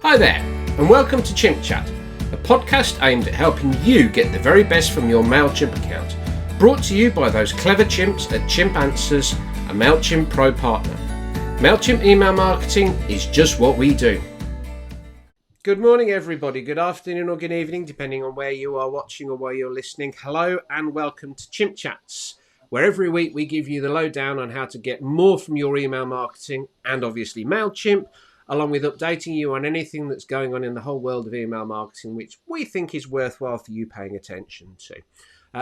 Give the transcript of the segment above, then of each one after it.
Hi there, and welcome to Chimp Chat, a podcast aimed at helping you get the very best from your MailChimp account. Brought to you by those clever chimps at Chimp Answers, a MailChimp Pro partner. MailChimp email marketing is just what we do. Good morning, everybody. Good afternoon or good evening, depending on where you are watching or where you're listening. Hello, and welcome to Chimp Chats, where every week we give you the lowdown on how to get more from your email marketing and obviously MailChimp, along with updating you on anything that's going on in the whole world of email marketing, which we think is worthwhile for you paying attention to.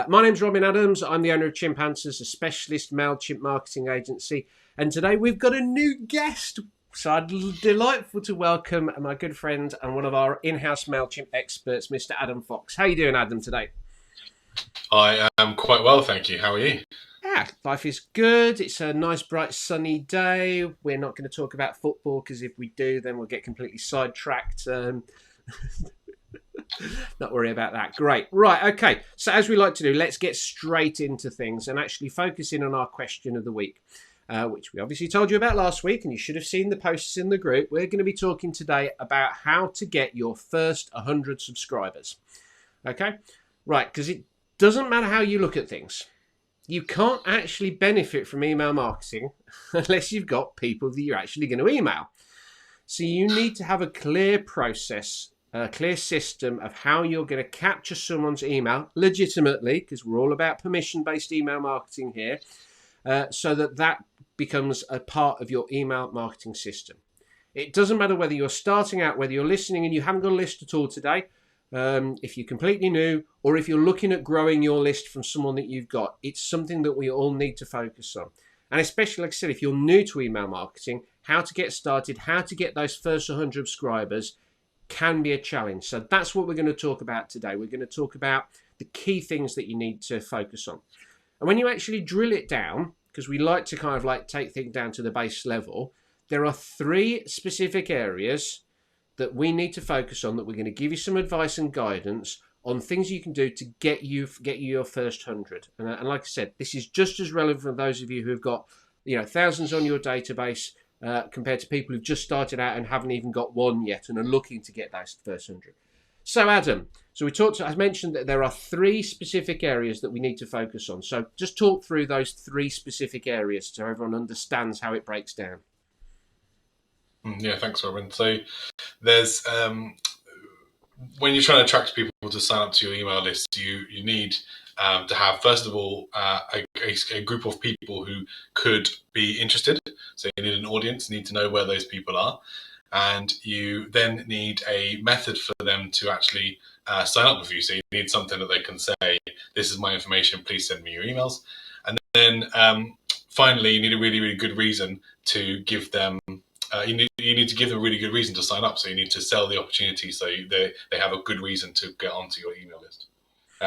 My name's Robin Adams. I'm the owner of Chimp Answers, a specialist MailChimp marketing agency. And today we've got a new guest. So I'm delightful to welcome my good friend and one of our in-house MailChimp experts, Mr. Adam Fox. How are you doing, Adam, today? I am quite well, thank you. How are you? Yeah, life is good. It's a nice, bright, sunny day. We're not going to talk about football because if we do, then we'll get completely sidetracked. Not worry about that. Great. Right, okay. So as we like to do, let's get straight into things and actually focus in on our question of the week, which we obviously told you about last week, and you should have seen the posts in the group. We're going to be talking today about how to get your first 100 subscribers. Okay? Right, because it doesn't matter how you look at things. You can't actually benefit from email marketing unless you've got people that you're actually going to email. So you need to have a clear process, a clear system of how you're going to capture someone's email legitimately, because we're all about permission-based email marketing here, so that becomes a part of your email marketing system. It doesn't matter whether you're starting out, whether you're listening and you haven't got a list at all today, if you're completely new, or if you're looking at growing your list from someone that you've got. It's something that we all need to focus on. And especially, like I said, if you're new to email marketing, how to get started, how to get those first 100 subscribers can be a challenge. So that's what we're going to talk about today. We're going to talk about the key things that you need to focus on. And when you actually drill it down, because we like to kind of like take things down to the base level, there are 3 specific areas that we need to focus on, that we're going to give you some advice and guidance on things you can do to get you your first 100. And like I said, this is just as relevant for those of you who have got thousands on your database compared to people who've just started out and haven't even got one yet and are looking to get those first 100. So Adam, I mentioned that there are 3 specific areas that we need to focus on. So just talk through those 3 specific areas so everyone understands how it breaks down. Yeah, thanks, Robin. So there's when you're trying to attract people to sign up to your email list, you need to have, first of all, a group of people who could be interested. So you need an audience, you need to know where those people are. And you then need a method for them to actually sign up with you. So you need something that they can say, this is my information, please send me your emails. And then finally, you need a really, really good reason to give them you need to give them a really good reason to sign up. So you need to sell the opportunity so they have a good reason to get onto your email list. Do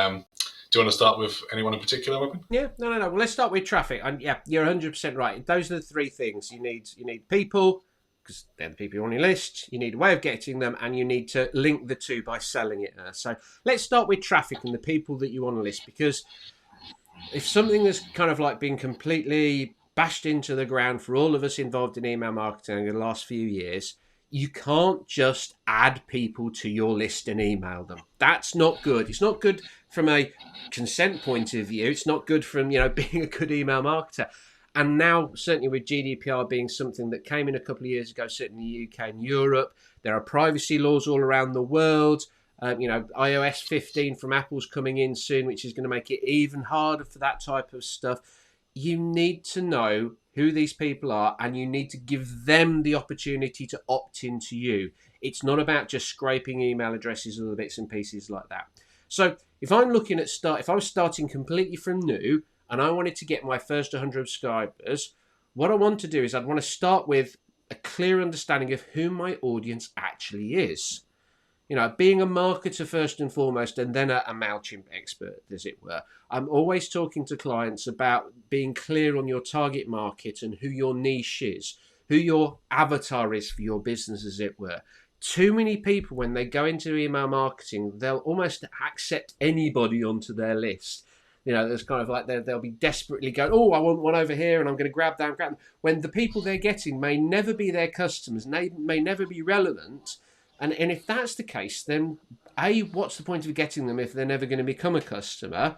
you want to start with anyone in particular, Robin? Yeah, no. Well, let's start with traffic. And yeah, you're 100% right. Those are the 3 things. You need people, because they're the people on your list. You need a way of getting them, and you need to link the 2 by selling it. So let's start with traffic and the people that you want to list, because if something has kind of like been completely bashed into the ground for all of us involved in email marketing in the last few years, you can't just add people to your list and email them. That's not good. It's not good from a consent point of view. It's not good from being a good email marketer. And now, certainly with GDPR being something that came in a couple of years ago, certainly in the UK and Europe, there are privacy laws all around the world. iOS 15 from Apple's coming in soon, which is going to make it even harder for that type of stuff. You need to know who these people are, and you need to give them the opportunity to opt into you. It's not about just scraping email addresses or the bits and pieces like that. So if I'm looking at if I was starting completely from new and I wanted to get my first 100 subscribers, what I want to do is I'd want to start with a clear understanding of who my audience actually is. Being a marketer first and foremost, and then a MailChimp expert, as it were. I'm always talking to clients about being clear on your target market and who your niche is, who your avatar is for your business, as it were. Too many people, when they go into email marketing, they'll almost accept anybody onto their list. There's kind of like they'll be desperately going, oh, I want one over here and I'm going to grab them. When the people they're getting may never be their customers, may never be relevant. And if that's the case, then A, what's the point of getting them if they're never going to become a customer?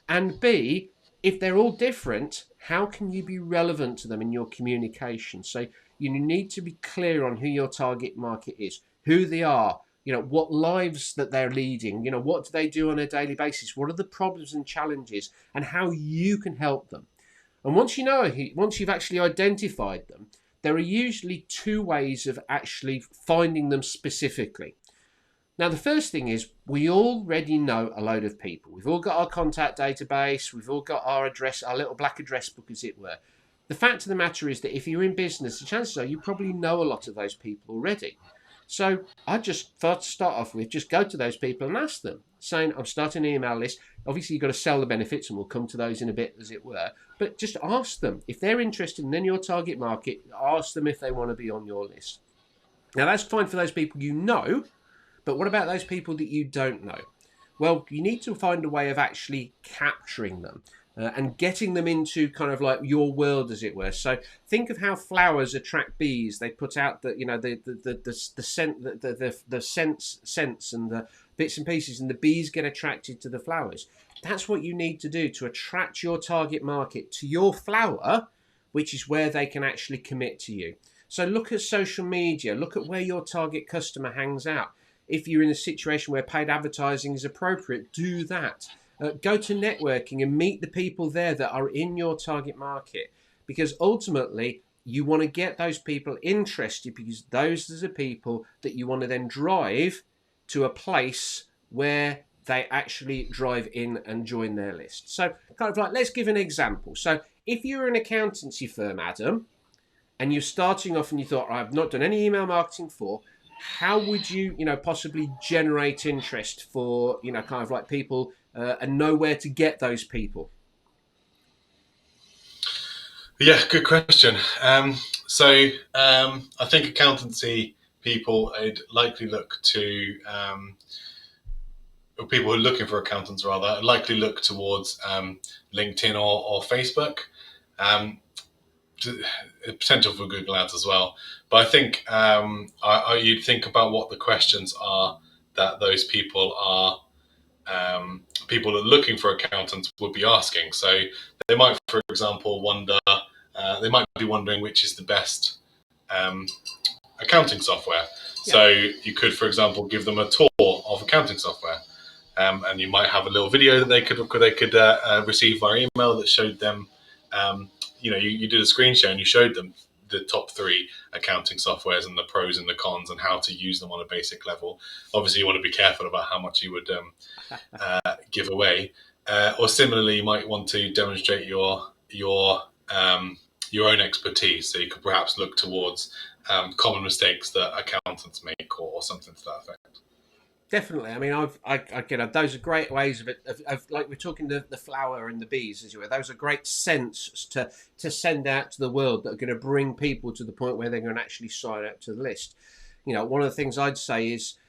And B, if they're all different, how can you be relevant to them in your communication? So you need to be clear on who your target market is, who they are, what lives that they're leading, what do they do on a daily basis, what are the problems and challenges, and how you can help them. And once you've actually identified them, there are usually two ways of actually finding them specifically. Now, the first thing is we already know a load of people. We've all got our contact database. We've all got our address, our little black address book, as it were. The fact of the matter is that if you're in business, the chances are you probably know a lot of those people already. So I just first start off with just go to those people and ask them, saying, I'm starting an email list. Obviously, you've got to sell the benefits, and we'll come to those in a bit, as it were. But just ask them. If they're interested in your target market, ask them if they want to be on your list. Now, that's fine for those people you know. But what about those people that you don't know? Well, you need to find a way of actually capturing them and getting them into kind of like your world, as it were. So think of how flowers attract bees. They put out the scents and the bits and pieces, and the bees get attracted to the flowers. That's what you need to do to attract your target market to your flower, which is where they can actually commit to you. So look at social media. Look at where your target customer hangs out. If you're in a situation where paid advertising is appropriate, do that. Go to networking and meet the people there that are in your target market, because ultimately you want to get those people interested, because those are the people that you want to then drive to a place where they actually drive in and join their list. So kind of like, let's give an example. So if you're an accountancy firm, Adam, and you're starting off and you thought, I've not done any email marketing for, how would you, possibly generate interest for, kind of like people and know where to get those people? Yeah, good question. So I think accountancy people would likely look to, or people who are looking for accountants rather, likely look towards LinkedIn or Facebook. Potential for Google Ads as well. But I think you'd think about what the questions are that those people are, people that are looking for accountants would be asking. So they might, for example, they might be wondering which is the best accounting software. Yeah. So you could, for example, give them a tour of accounting software. And you might have a little video that they could receive via email that showed them, you did a screen share and you showed them the top 3 accounting softwares and the pros and the cons and how to use them on a basic level. Obviously, you want to be careful about how much you would give away. Or similarly, you might want to demonstrate your own expertise. So you could perhaps look towards common mistakes that accountants make or something to that effect. Definitely. I mean, those are great ways of like we're talking the flower and the bees, as you were. Those are great scents to send out to the world that are going to bring people to the point where they're going to actually sign up to the list. One of the things I'd say is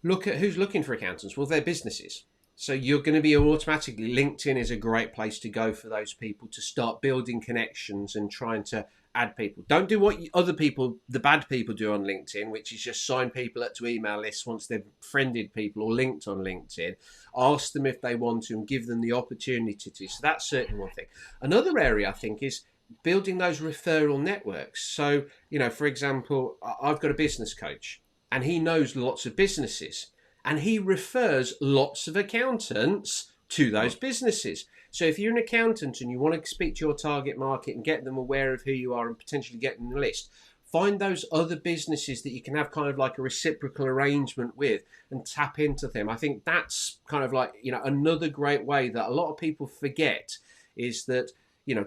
look at who's looking for accountants. Well, they're businesses. So you're going to be automatically, LinkedIn is a great place to go for those people to start building connections and trying to add people. Don't do what other people, the bad people, do on LinkedIn, which is just sign people up to email lists once they've friended people or linked on LinkedIn. Ask them if they want to and give them the opportunity to. So that's certainly one thing. Another area, I think, is building those referral networks. So, for example, I've got a business coach and he knows lots of businesses and he refers lots of accountants to those businesses. So if you're an accountant and you want to speak to your target market and get them aware of who you are and potentially get them on the list, find those other businesses that you can have kind of like a reciprocal arrangement with and tap into them. I think that's kind of like, another great way that a lot of people forget is that,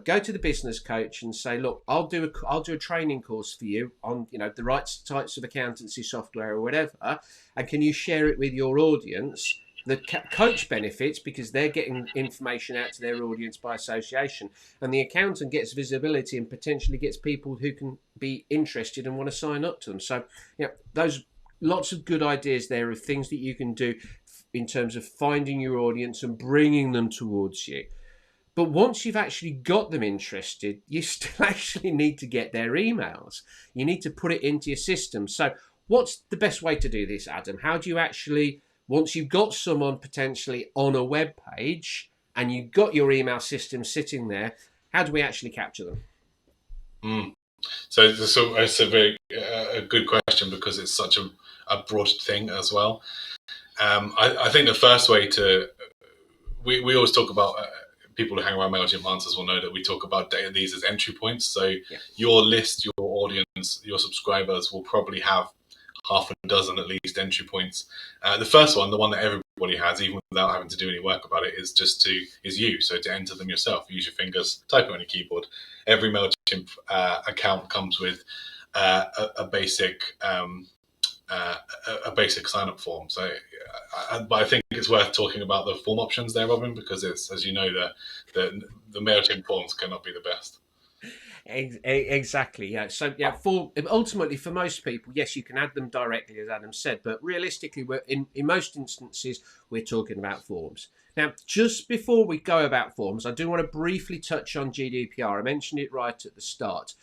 go to the business coach and say, look, I'll do a training course for you on, the right types of accountancy software or whatever. And can you share it with your audience? The coach benefits because they're getting information out to their audience by association, and the accountant gets visibility and potentially gets people who can be interested and want to sign up to them. So, those lots of good ideas there of things that you can do in terms of finding your audience and bringing them towards you. But once you've actually got them interested, you still actually need to get their emails. You need to put it into your system. So What's the best way to do this, Adam? How do you actually, once you've got someone potentially on a web page and you've got your email system sitting there, how do we actually capture them? Mm. So it's a very a good question because it's such a broad thing as well. I think the first way to we always talk about people who hang around MailChimp answers will know that we talk about these as entry points. So Yeah. your list, your audience, your subscribers will probably have half a dozen at least entry points. The first one, the one that everybody has, even without having to do any work about it, is you. So to enter them yourself, use your fingers, type it on your keyboard. Every MailChimp account comes with a basic a basic sign up form. So, but I think it's worth talking about the form options there, Robin, because it's, as you know, the MailChimp forms cannot be the best. Exactly. Yeah. So yeah, for ultimately for most people, yes, you can add them directly, as Adam said. But realistically, we're in most instances we're talking about forms. Now, just before we go about forms, I do want to briefly touch on GDPR. I mentioned it right at the start.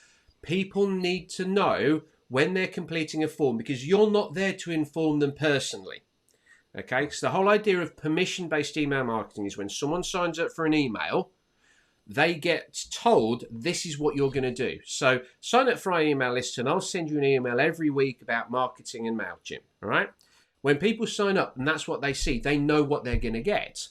People need to know when they're completing a form because you're not there to inform them personally. Okay, so the whole idea of permission-based email marketing is when someone signs up for an email, they get told this is what you're going to do. So sign up for our email list and I'll send you an email every week about marketing and MailChimp. All right. When people sign up and that's what they see, they know what they're going to get.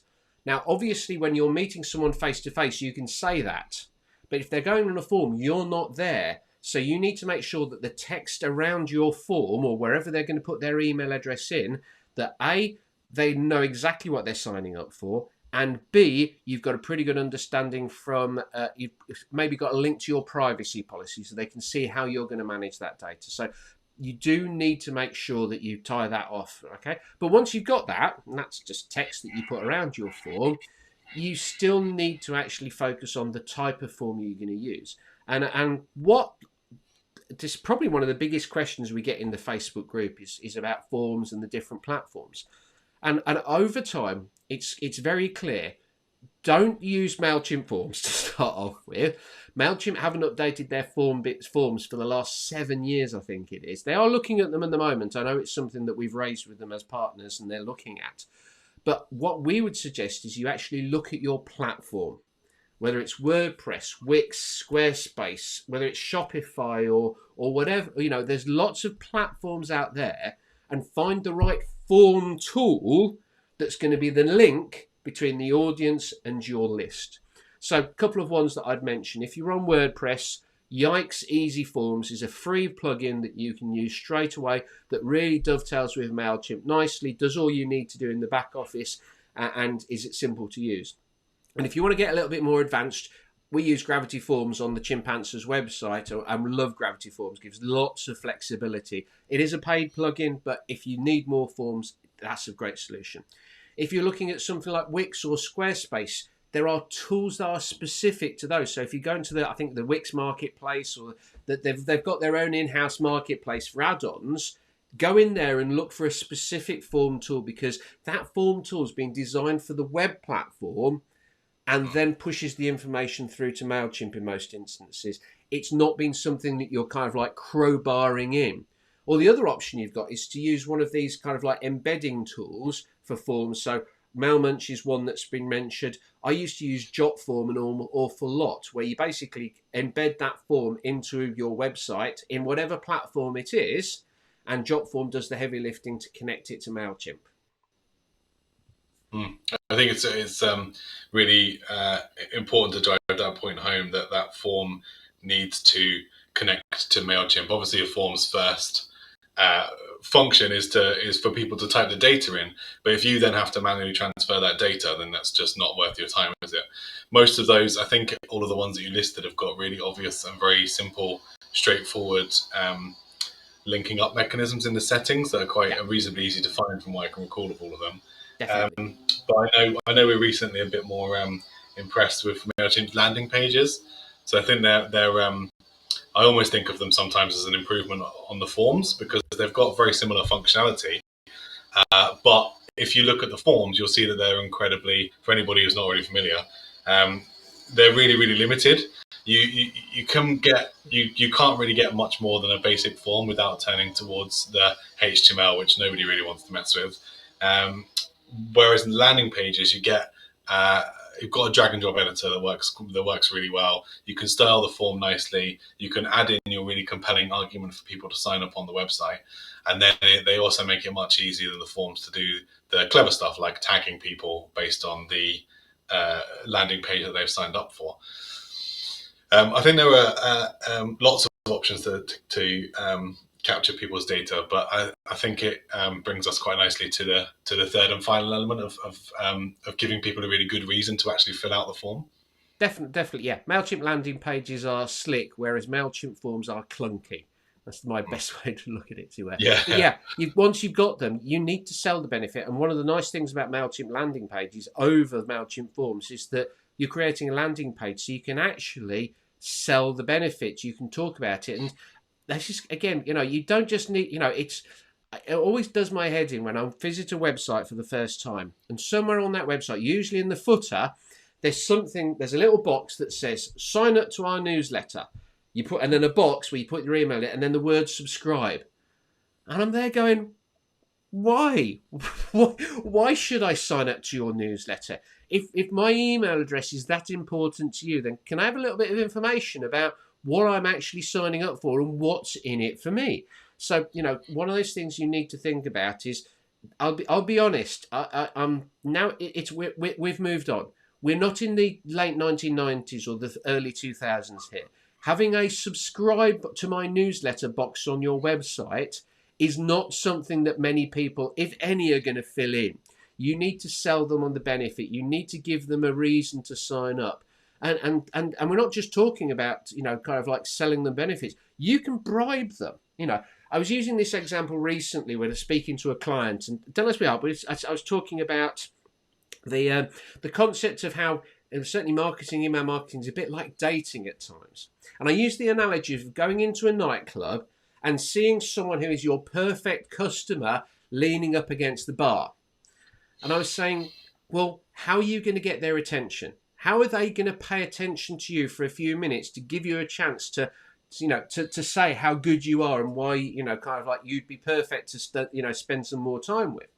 Now, obviously, when you're meeting someone face to face, you can say that. But if they're going on a form, you're not there. So you need to make sure that the text around your form or wherever they're going to put their email address in, that A, they know exactly what they're signing up for, and B, you've got a pretty good understanding from, you've maybe got a link to your privacy policy so they can see how you're going to manage that data. So you do need to make sure that you tie that off, okay? But once you've got that, and that's just text that you put around your form, you still need to actually focus on the type of form you're going to use. And what this is probably one of the biggest questions we get in the Facebook group is about forms and the different platforms. And over time, it's very clear. Don't use MailChimp forms to start off with. MailChimp haven't updated their forms for the last 7 years, I think it is. They are looking at them at the moment. I know it's something that we've raised with them as partners and they're looking at. But what we would suggest is you actually look at your platform, whether it's WordPress, Wix, Squarespace, whether it's Shopify or whatever. You know, there's lots of platforms out there, and find the right form tool that's going to be the link between the audience and your list. So a couple of ones that I'd mention. If you're on WordPress, Yikes Easy Forms is a free plugin that you can use straight away that really dovetails with MailChimp nicely, does all you need to do in the back office, and is it simple to use. And if you want to get a little bit more advanced, we use Gravity Forms on the Chimpanzer's website, and we love Gravity Forms. Gives lots of flexibility. It is a paid plugin, but if you need more forms, that's a great solution. If you're looking at something like Wix or Squarespace, there are tools that are specific to those. So if you go into I think the Wix marketplace, or that they've got their own in-house marketplace for add-ons, go in there and look for a specific form tool because that form tool has been designed for the web platform and then pushes the information through to MailChimp in most instances. It's not been something that you're kind of like crowbarring in. Or the other option you've got is to use one of these kind of like embedding tools for forms. So MailMunch is one that's been mentioned. I used to use Jotform an awful lot, where you basically embed that form into your website in whatever platform it is, and Jotform does the heavy lifting to connect it to MailChimp. I think it's really important to drive that point home that that form needs to connect to MailChimp. Obviously, a form's first function is for people to type the data in. But if you then have to manually transfer that data, then that's just not worth your time, is it? Most of those, I think, all of the ones that you listed have got really obvious and very simple, straightforward linking up mechanisms in the settings that are quite reasonably easy to find from what I can recall of all of them. Definitely. But I know we're recently a bit more impressed with MailChimp's landing pages. So I think they're I almost think of them sometimes as an improvement on the forms because they've got very similar functionality. But if you look at the forms, you'll see that they're incredibly, for anybody who's not already familiar, they're really, really limited. you can get you can't really get much more than a basic form without turning towards the HTML, which nobody really wants to mess with. Um, Whereas in landing pages, you get you've got a drag and drop editor that works really well. You can style the form nicely. You can add in your really compelling argument for people to sign up on the website, and then they also make it much easier than the forms to do the clever stuff like tagging people based on the landing page that they've signed up for. I think there are lots of options to capture people's data, but I think it brings us quite nicely to the third and final element of giving people a really good reason to actually fill out the form. Definitely, yeah. MailChimp landing pages are slick, whereas MailChimp forms are clunky. That's my best way to look at it. Yeah. But yeah, once you've got them, you need to sell the benefit. And one of the nice things about MailChimp landing pages over MailChimp forms is that you're creating a landing page so you can actually sell the benefits. You can talk about it. And that's just, again, you don't just need, it always does my head in when I visit a website for the first time. And somewhere on that website, usually in the footer, there's a little box that says sign up to our newsletter. And then a box where you put your email in, and then the word subscribe. And I'm there going, why? Why should I sign up to your newsletter? If my email address is that important to you, then can I have a little bit of information about what I'm actually signing up for and what's in it for me? So, one of those things you need to think about is, I'll be honest. I'm now we've moved on. We're not in the late 1990s or the early 2000s here. Having a subscribe to my newsletter box on your website is not something that many people, if any, are going to fill in. You need to sell them on the benefit. You need to give them a reason to sign up. And we're not just talking about, kind of like selling them benefits. You can bribe them. I was using this example recently when I was speaking to a client, and don't let me out, but I was talking about the concept of how certainly email marketing is a bit like dating at times. And I use the analogy of going into a nightclub and seeing someone who is your perfect customer leaning up against the bar. And I was saying, well, how are you going to get their attention? How are they going to pay attention to you for a few minutes to give you a chance to say how good you are and why, kind of like you'd be perfect to, spend some more time with?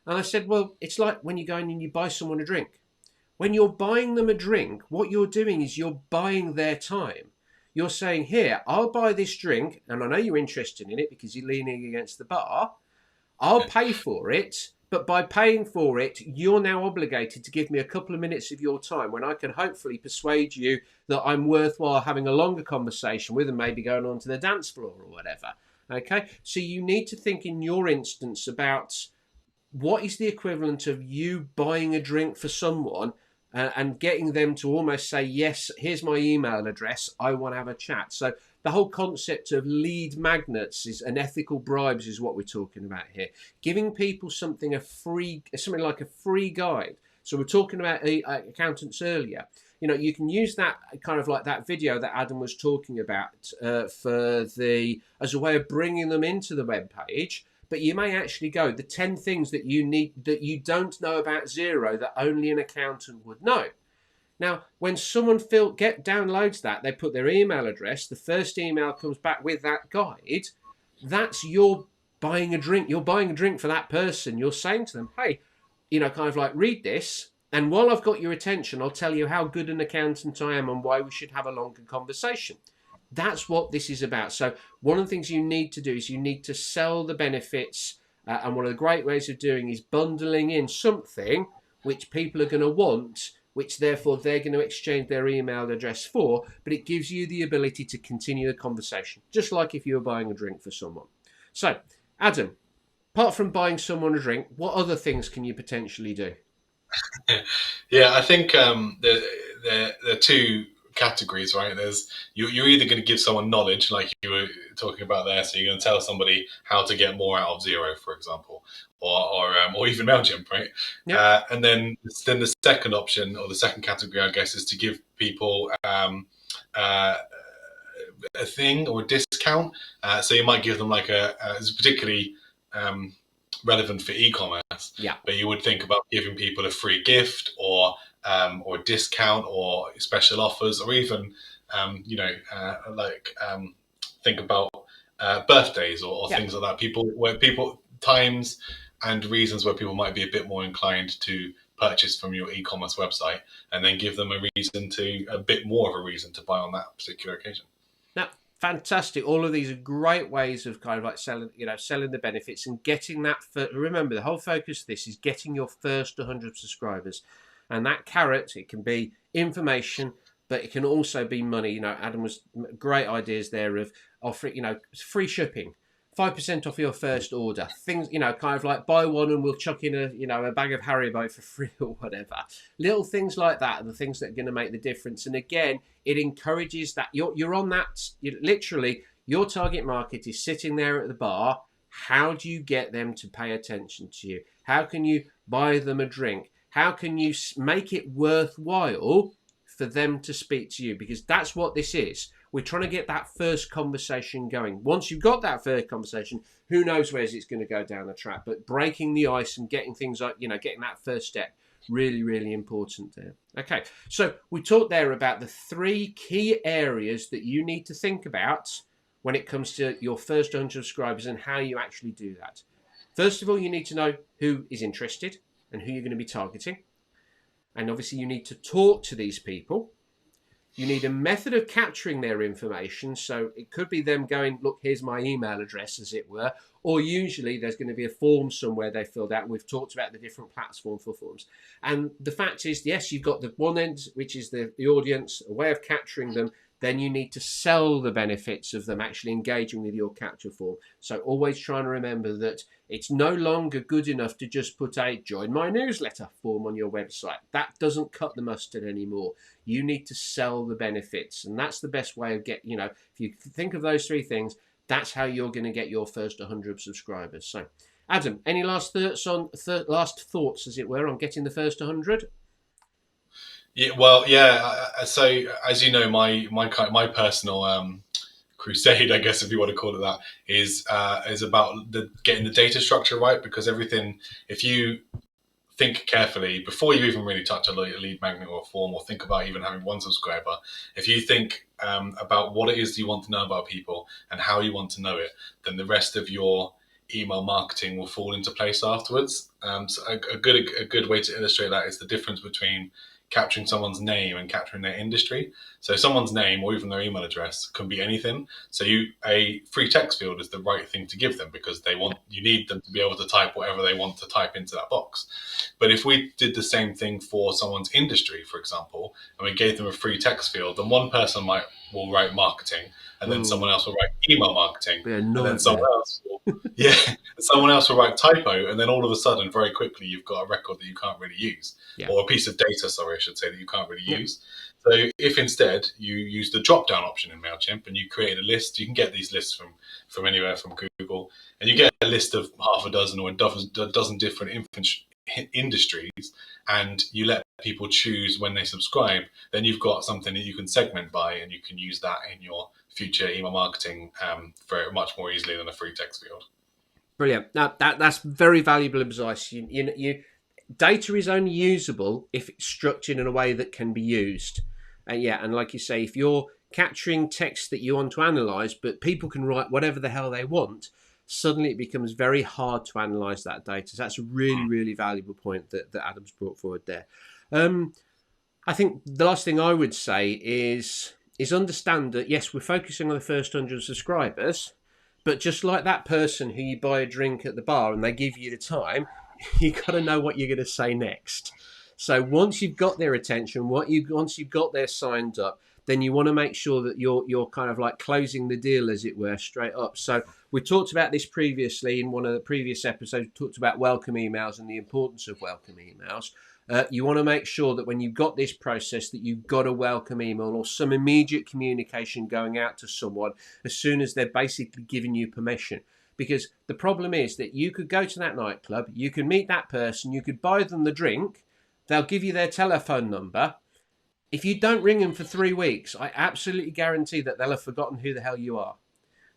And I said, well, it's like when you go in and you buy someone a drink. When you're buying them a drink, what you're doing is you're buying their time. You're saying, here, I'll buy this drink, and I know you're interested in it because you're leaning against the bar. I'll pay for it, but by paying for it, you're now obligated to give me a couple of minutes of your time when I can hopefully persuade you that I'm worthwhile having a longer conversation with and maybe going on to the dance floor or whatever. Okay? So you need to think in your instance about what is the equivalent of you buying a drink for someone and getting them to almost say, yes, here's my email address, I want to have a chat. So the whole concept of lead magnets and ethical bribes is what we're talking about here. Giving people something like a free guide. So we're talking about accountants earlier. You can use that kind of like that video that Adam was talking about as a way of bringing them into the web page. But you may actually go the 10 things that you need that you don't know about Xero that only an accountant would know. Now, when someone downloads that, they put their email address, the first email comes back with that guide. That's you're buying a drink. You're buying a drink for that person. You're saying to them, hey, kind of like read this. And while I've got your attention, I'll tell you how good an accountant I am and why we should have a longer conversation. That's what this is about. So one of the things you need to do is you need to sell the benefits. And one of the great ways of doing is bundling in something which people are going to want, which therefore they're going to exchange their email address for. But it gives you the ability to continue the conversation, just like if you were buying a drink for someone. So, Adam, apart from buying someone a drink, what other things can you potentially do? Yeah, I think there are two categories, right? You're either going to give someone knowledge, like you were talking about there, so you're going to tell somebody how to get more out of Xero, for example, or even Mailchimp, right? Yeah. And then the second option or the second category, I guess, is to give people a thing or a discount. So you might give them like it's particularly relevant for e-commerce. Yeah. But you would think about giving people a free gift or a discount or special offers or even think about birthdays or Yeah. things like that. People times and reasons where people might be a bit more inclined to purchase from your e-commerce website, and then give them a bit more of a reason to buy on that particular occasion. Now, fantastic. All of these are great ways of kind of like selling the benefits and getting that. Remember, the whole focus of this is getting your first 100 subscribers. And that carrot, it can be information, but it can also be money. Adam was great ideas there of offering, free shipping, 5% off your first order. Things, kind of like buy one and we'll chuck in a bag of Haribo for free or whatever. Little things like that are the things that are going to make the difference. And again, it encourages that you're on that. Literally, your target market is sitting there at the bar. How do you get them to pay attention to you? How can you buy them a drink? How can you make it worthwhile for them to speak to you? Because that's what this is. We're trying to get that first conversation going. Once you've got that first conversation, who knows where it's going to go down the track. But breaking the ice and getting things like, getting that first step, really, really important there. Okay, so we talked there about the 3 key areas that you need to think about when it comes to your first 100 subscribers and how you actually do that. First of all, you need to know who is interested and who you're going to be targeting. And obviously, you need to talk to these people. You need a method of capturing their information. So it could be them going, look, here's my email address, as it were. Or usually there's going to be a form somewhere they filled out. We've talked about the different platforms for forms. And the fact is, yes, you've got the one end, which is the audience, a way of capturing them. Then you need to sell the benefits of them actually engaging with your capture form. So always trying to remember that it's no longer good enough to just put a join my newsletter form on your website. That doesn't cut the mustard anymore. You need to sell the benefits. And that's the best way of if you think of those 3 things, that's how you're going to get your first 100 subscribers. So, Adam, any last thoughts, as it were, on getting the first 100? Yeah, well, yeah. So, as you know, my personal crusade, I guess, if you want to call it that, is about getting the data structure right. Because everything, if you think carefully before you even really touch a lead magnet or a form, or think about even having one subscriber, if you think about what it is you want to know about people and how you want to know it, then the rest of your email marketing will fall into place afterwards. So a good way to illustrate that is the difference between capturing someone's name and capturing their industry. So someone's name or even their email address can be anything. So a free text field is the right thing to give them, because you need them to be able to type whatever they want to type into that box. But if we did the same thing for someone's industry, for example, and we gave them a free text field, then one person will write marketing, and then someone else will write email marketing, and then someone else will write typo, and then all of a sudden, very quickly, you've got a record that you can't really use, or a piece of data, sorry, I should say, that you can't really use. So if instead you use the drop-down option in MailChimp and you create a list, you can get these lists from anywhere from Google, and you get a list of half a dozen or a dozen different industries, and you let people choose when they subscribe, then you've got something that you can segment by, and you can use that in your future email marketing very much more easily than a free text field. Brilliant. Now, that's very valuable advice. Data is only usable if it's structured in a way that can be used. And like you say, if you're capturing text that you want to analyze, but people can write whatever the hell they want, suddenly it becomes very hard to analyze that data. So that's a really, really valuable point that Adam's brought forward there. I think the last thing I would say is understand that, yes, we're focusing on the first 100 subscribers, but just like that person who you buy a drink at the bar and they give you the time, you got to know what you're going to say next. So once you've got their attention, once you've got their signed up, then you want to make sure that you're kind of like closing the deal, as it were, straight up. So we talked about this previously in one of the previous episodes. We talked about welcome emails and the importance of welcome emails. You want to make sure that when you've got this process, that you've got a welcome email or some immediate communication going out to someone as soon as they're basically giving you permission. Because the problem is that you could go to that nightclub, you can meet that person, you could buy them the drink, they'll give you their telephone number. If you don't ring them for 3 weeks, I absolutely guarantee that they'll have forgotten who the hell you are.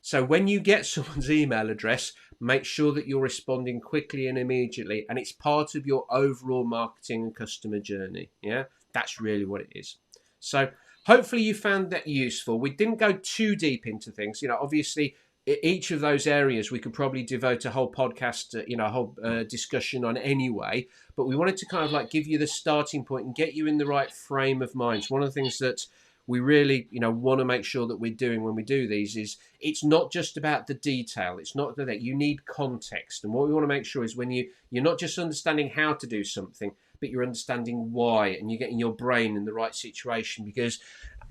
So when you get someone's email address, make sure that you're responding quickly and immediately, and it's part of your overall marketing and customer journey. Yeah, that's really what it is. So hopefully you found that useful. We didn't go too deep into things. Obviously, each of those areas we could probably devote a whole podcast, a whole discussion on anyway. But we wanted to kind of like give you the starting point and get you in the right frame of mind. So one of the things that we really, want to make sure that we're doing when we do these is it's not just about the detail. It's not that you need context. And what we want to make sure is when you're not just understanding how to do something, but you're understanding why, and you're getting your brain in the right situation. Because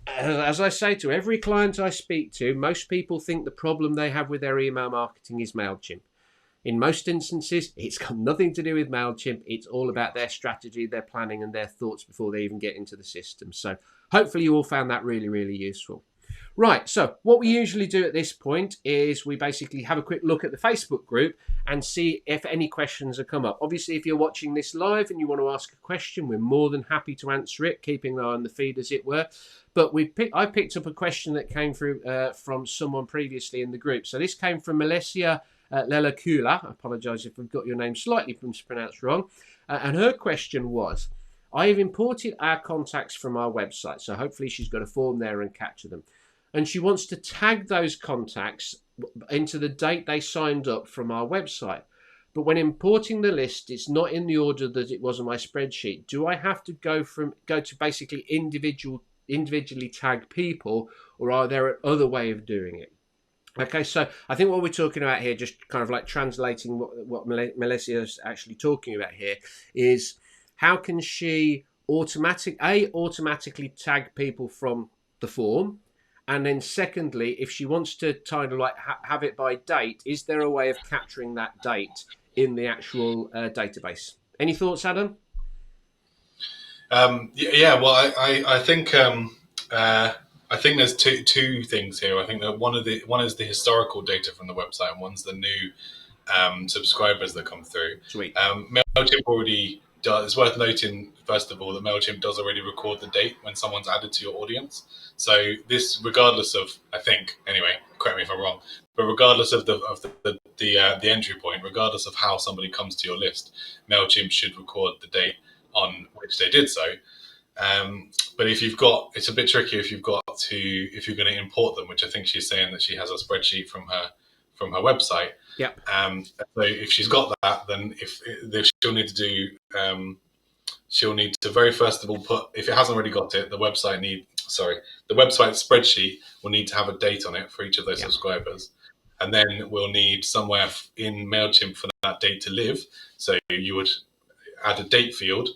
as I say to every client I speak to, most people think the problem they have with their email marketing is MailChimp. In most instances, it's got nothing to do with MailChimp. It's all about their strategy, their planning, and their thoughts before they even get into the system. So hopefully you all found that really, really useful. Right, so what we usually do at this point is we basically have a quick look at the Facebook group and see if any questions have come up. Obviously, if you're watching this live and you want to ask a question, we're more than happy to answer it, keeping an eye on the feed as it were. But I picked up a question that came through from someone previously in the group. So this came from Melissa Lelakula. I apologise if I've got your name slightly mispronounced wrong. And her question was, I have imported our contacts from our website. So hopefully she's got a form there and capture them. And she wants to tag those contacts into the date they signed up from our website. But when importing the list, it's not in the order that it was on my spreadsheet. Do I have to go to basically individually tag people, or are there other way of doing it? Okay, so I think what we're talking about here, just kind of like translating what Melissa is actually talking about here, is how can she automatically tag people from the form? And then secondly, if she wants to kind of like have it by date, is there a way of capturing that date in the actual database? Any thoughts, Adam? Yeah. Well, I think there's two things here. I think that one is the historical data from the website, and one's the new subscribers that come through. Sweet. MailChimp already does. It's worth noting, first of all, that MailChimp does already record the date when someone's added to your audience. So this, regardless of, I think, anyway, correct me if I'm wrong, but regardless of the entry point, regardless of how somebody comes to your list, MailChimp should record the date on which they did so. But if you've got, it's a bit tricky if you're going to import them, which I think she's saying that she has a spreadsheet from her website. Yep. So if she's got that, then if she'll need to do, she'll need to very first of all put, if it hasn't already got it, the website spreadsheet will need to have a date on it for each of those subscribers. And then we'll need somewhere in MailChimp for that date to live. So you would add a date field,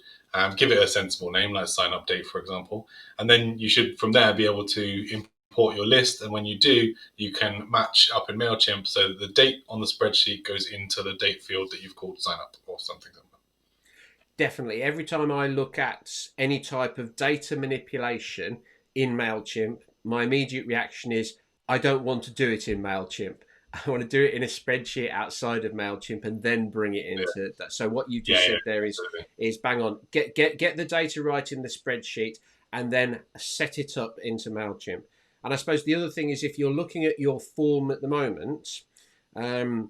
give it a sensible name, like sign up date, for example. And then you should, from there, be able to import your list. And when you do, you can match up in MailChimp so that the date on the spreadsheet goes into the date field that you've called sign up or something like that. Definitely. Every time I look at any type of data manipulation in MailChimp, my immediate reaction is, I don't want to do it in MailChimp. I want to do it in a spreadsheet outside of MailChimp and then bring it into that. So what you just said there is bang on. Get the data right in the spreadsheet and then set it up into MailChimp. And I suppose the other thing is, if you're looking at your form at the moment, the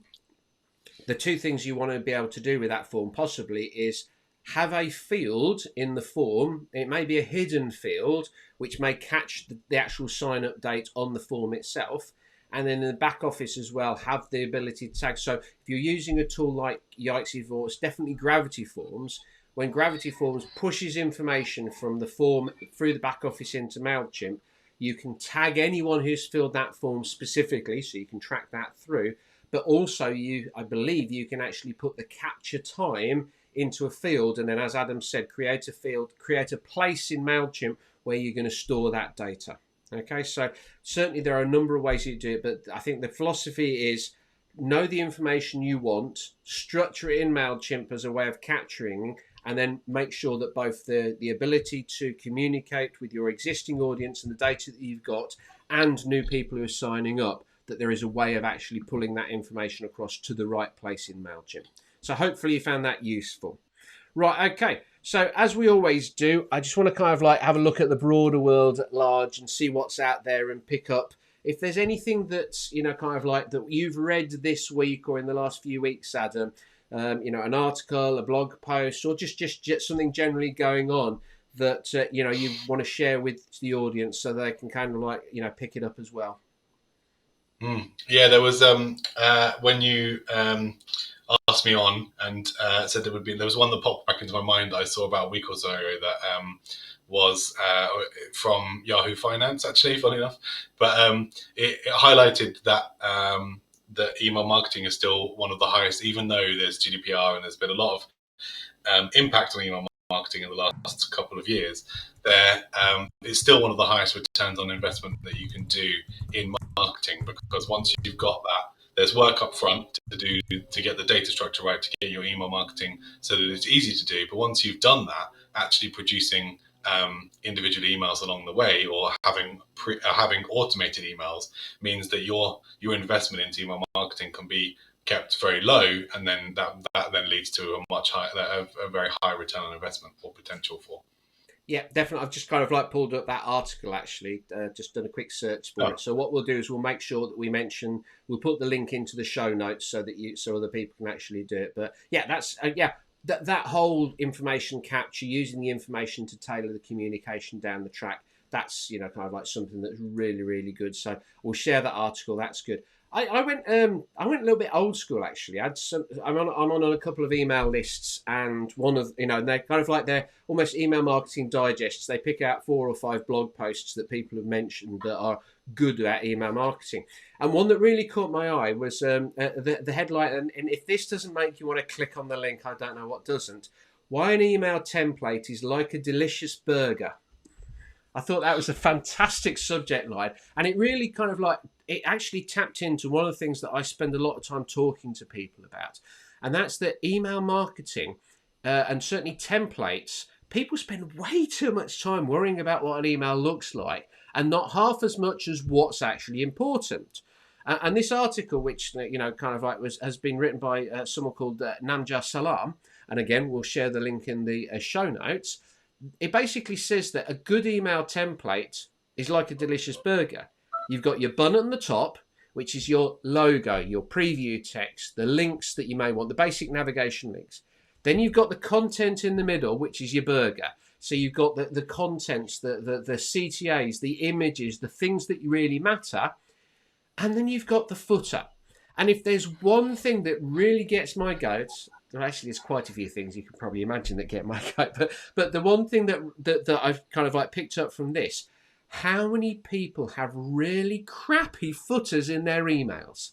two things you want to be able to do with that form possibly is have a field in the form. It may be a hidden field, which may catch the actual sign-up date on the form itself. And then in the back office as well, have the ability to tag. So if you're using a tool like Yikesy Forms, definitely Gravity Forms. When Gravity Forms pushes information from the form through the back office into MailChimp, you can tag anyone who's filled that form specifically, so you can track that through. But also, I believe you can actually put the capture time into a field, and then, as Adam said, create a field, create a place in MailChimp where you're going to store that data. Okay, so certainly there are a number of ways you do it, but I think the philosophy is know the information you want, structure it in MailChimp as a way of capturing, and then make sure that both the ability to communicate with your existing audience and the data that you've got and new people who are signing up, that there is a way of actually pulling that information across to the right place in MailChimp. So hopefully you found that useful. Right, okay. So as we always do, I just want to kind of like have a look at the broader world at large and see what's out there and pick up if there's anything that's, kind of like that you've read this week or in the last few weeks, Adam, an article, a blog post, or just something generally going on that you want to share with the audience so they can kind of like pick it up as well? Yeah, there was when you asked me on and said there was one that popped back into my mind that I saw about a week or so ago that was from Yahoo Finance, actually, funny enough, but it highlighted that that email marketing is still one of the highest, even though there's GDPR and there's been a lot of impact on email marketing in the last couple of years. There is still one of the highest returns on investment that you can do in marketing, because once you've got that, there's work up front to get the data structure right, to get your email marketing so that it's easy to do. But once you've done that, actually producing individual emails along the way, or having automated emails, means that your investment into email marketing can be kept very low, and then that then leads to a very high return on investment or potential for. Yeah, definitely. I've just kind of like pulled up that article, actually, just done a quick search for it. So what we'll do is we'll make sure that we'll put the link into the show notes so that so other people can actually do it. But yeah, that's that whole information capture, using the information to tailor the communication down the track. That's kind of like something that's really, really good. So we'll share that article. That's good. I went a little bit old school, actually. I'm on a couple of email lists, and one of they're kind of like, they're almost email marketing digests. They pick out 4 or 5 blog posts that people have mentioned that are good at email marketing. And one that really caught my eye was the headline. And if this doesn't make you want to click on the link, I don't know what doesn't. Why an email template is like a delicious burger. I thought that was a fantastic subject line, and it really kind of like, it actually tapped into one of the things that I spend a lot of time talking to people about, and that's that email marketing and certainly templates, people spend way too much time worrying about what an email looks like and not half as much as what's actually important. And this article, which kind of like has been written by someone called Namja Salam, and again we'll share the link in the show notes. It basically says that a good email template is like a delicious burger. You've got your bun on the top, which is your logo, your preview text, the links that you may want, the basic navigation links. Then you've got the content in the middle, which is your burger. So you've got the contents, the CTAs, the images, the things that really matter. And then you've got the footer. And if there's one thing that really gets my goat, well, actually, there's quite a few things you can probably imagine that get my goat, but the one thing that I've kind of like picked up from this, how many people have really crappy footers in their emails?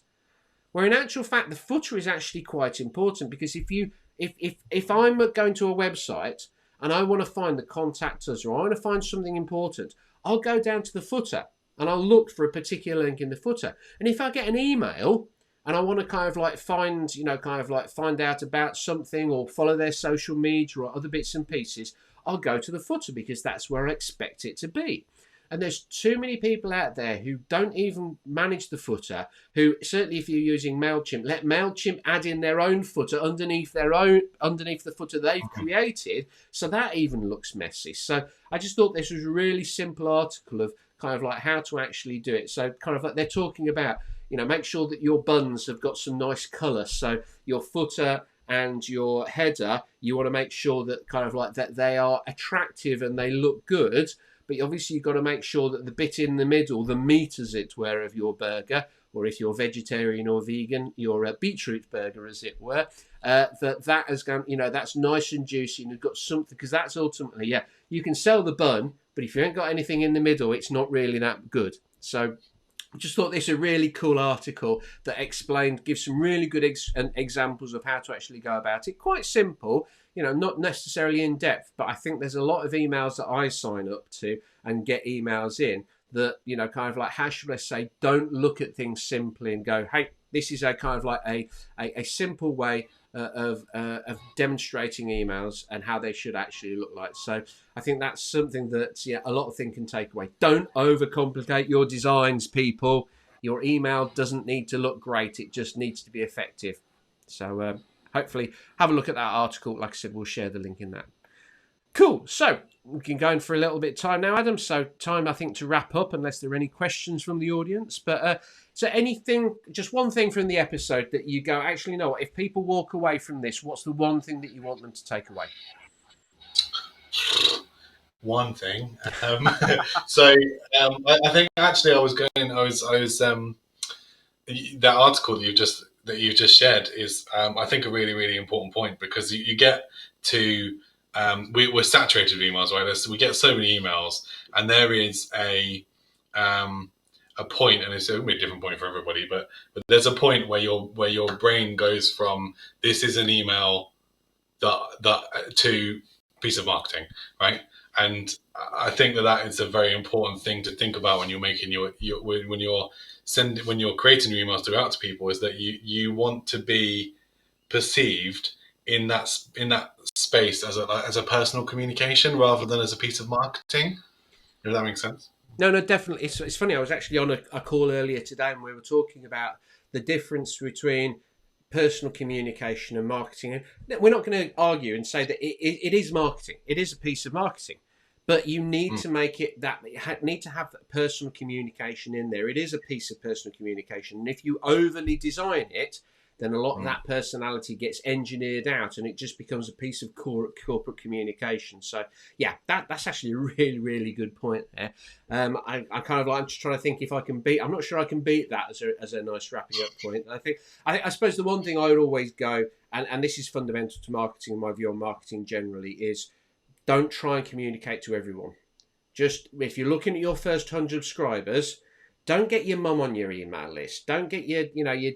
Where in actual fact, the footer is actually quite important, because if I'm going to a website and I want to find the contact us, or I want to find something important, I'll go down to the footer and I'll look for a particular link in the footer. And if I get an email and I want to kind of like find out about something, or follow their social media or other bits and pieces, I'll go to the footer, because that's where I expect it to be. And there's too many people out there who don't even manage the footer, who, certainly if you're using MailChimp, let MailChimp add in their own footer underneath the footer they've created, so that even looks messy. So I just thought this was a really simple article of kind of like how to actually do it. So kind of like they're talking about, make sure that your buttons have got some nice colour. So your footer and your header, you want to make sure that kind of like that they are attractive and they look good. But obviously you've got to make sure that the bit in the middle, the meat, as it were, of your burger, or if you're vegetarian or vegan, your beetroot burger, as it were, that has gone, that's nice and juicy and you've got something, because that's ultimately, you can sell the bun, but if you ain't got anything in the middle, it's not really that good. So I just thought this was a really cool article that gives some really good examples of how to actually go about it. Quite simple, not necessarily in depth, but I think there's a lot of emails that I sign up to and get emails in that, kind of like, how should I say, don't look at things simply and go, hey, this is a kind of like a simple way of demonstrating emails and how they should actually look like. So I think that's something that a lot of things can take away. Don't overcomplicate your designs, people. Your email doesn't need to look great. It just needs to be effective. So hopefully have a look at that article. Like I said, we'll share the link in that. Cool. So we can go in for a little bit of time now, Adam. So time, I think, to wrap up, unless there are any questions from the audience. But so anything, just one thing from the episode that you go, actually, no, if people walk away from this, what's the one thing that you want them to take away? one thing. I think actually I was that article that you've just shared is I think a really really important point, because you get to we're saturated with emails, right? We get so many emails, and there is a point, and it's going to be a different point for everybody, but there's a point where your brain goes from this is an email that to piece of marketing, right? And I think that is a very important thing to think about when you're making when you're creating your emails to go out to people, is that you want to be perceived in that space as a personal communication rather than as a piece of marketing. If that makes sense. No, definitely. It's funny. I was actually on a call earlier today, and we were talking about the difference between personal communication and marketing. And we're not going to argue and say that it is marketing. It is a piece of marketing, but you need to make it that need to have that personal communication in there. It is a piece of personal communication, and if you overly design it, then a lot of that personality gets engineered out, and it just becomes a piece of corporate communication. So yeah, that's actually a really really good point there. I'm just trying to think if I can beat. I'm not sure I can beat that as a nice wrapping up point. I suppose the one thing I would always go, and this is fundamental to marketing, in my view on marketing generally, is don't try and communicate to everyone. Just if you're looking at your first 100 subscribers, don't get your mum on your email list. Don't get your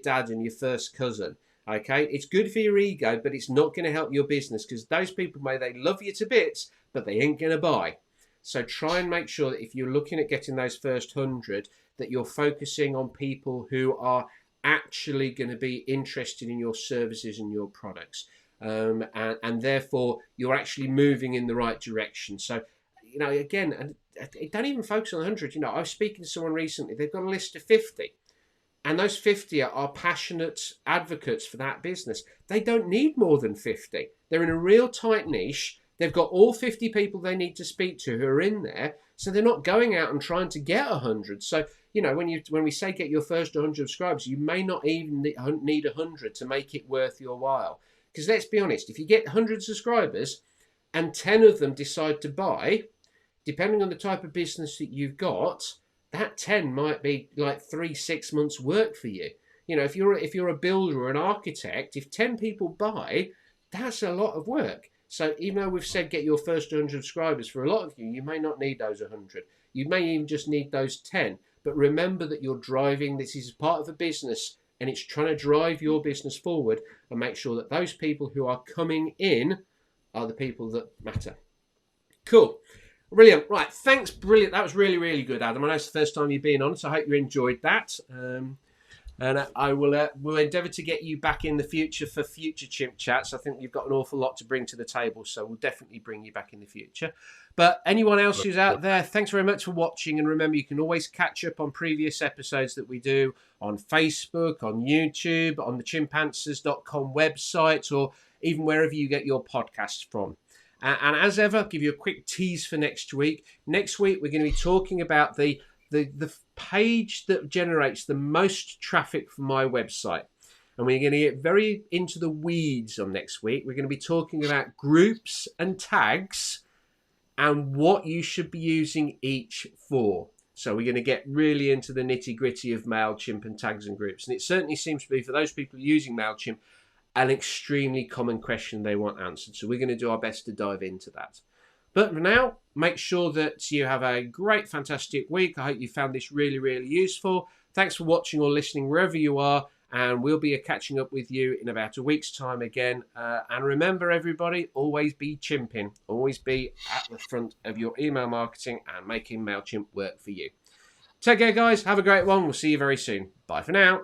dad and your first cousin. Okay, it's good for your ego, but it's not going to help your business, because those people they love you to bits, but they ain't going to buy. So try and make sure that if you're looking at getting those first 100, that you're focusing on people who are actually going to be interested in your services and your products, and therefore you're actually moving in the right direction. So again, and don't even focus on 100. I was speaking to someone recently. They've got a list of 50. And those 50 are passionate advocates for that business. They don't need more than 50. They're in a real tight niche. They've got all 50 people they need to speak to who are in there. So they're not going out and trying to get 100. So, when we say get your first 100 subscribers, you may not even need 100 to make it worth your while. Because let's be honest, if you get 100 subscribers and 10 of them decide to buy, depending on the type of business that you've got, that 10 might be like 3-6 months work for you. If you're a builder or an architect, if 10 people buy, that's a lot of work. So even though we've said get your first 100 subscribers, for a lot of you may not need those 100. You may even just need those 10. But remember that you're driving, this is part of a business, and it's trying to drive your business forward, and make sure that those people who are coming in are the people that matter. Cool. Brilliant. Right. Thanks. Brilliant. That was really, really good, Adam. I know it's the first time you've been on, so I hope you enjoyed that. And I will endeavour to get you back in the future for future Chimp Chats. I think you've got an awful lot to bring to the table, so we'll definitely bring you back in the future. But anyone else who's out there, thanks very much for watching. And remember, you can always catch up on previous episodes that we do on Facebook, on YouTube, on the chimpanswers.com website, or even wherever you get your podcasts from. And as ever, I'll give you a quick tease for next week. Next week, we're going to be talking about the page that generates the most traffic for my website. And we're going to get very into the weeds on next week. We're going to be talking about groups and tags and what you should be using each for. So we're going to get really into the nitty-gritty of MailChimp and tags and groups. And it certainly seems to be, for those people using MailChimp, an extremely common question they want answered. So we're going to do our best to dive into that. But for now, make sure that you have a great, fantastic week. I hope you found this really, really useful. Thanks for watching or listening wherever you are. And we'll be catching up with you in about a week's time again. And remember, everybody, always be chimping. Always be at the front of your email marketing and making MailChimp work for you. Take care, guys. Have a great one. We'll see you very soon. Bye for now.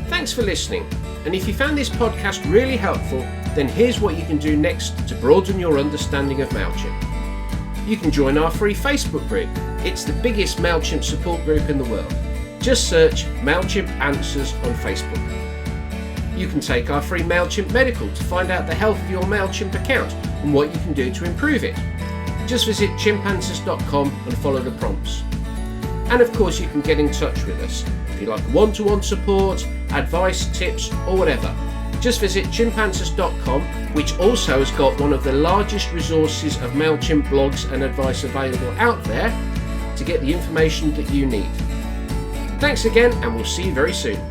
Thanks for listening, and if you found this podcast really helpful, then here's what you can do next to broaden your understanding of MailChimp. You can join our free Facebook group. It's the biggest MailChimp support group in the world. Just search MailChimp Answers on Facebook. You can take our free MailChimp Medical to find out the health of your MailChimp account and what you can do to improve it. Just visit chimpanswers.com and follow the prompts. And of course, you can get in touch with us if you like one-to-one support, advice, tips, or whatever. just visit chimpanswers.com, which also has got one of the largest resources of MailChimp blogs and advice available out there to get the information that you need. Thanks again, and we'll see you very soon.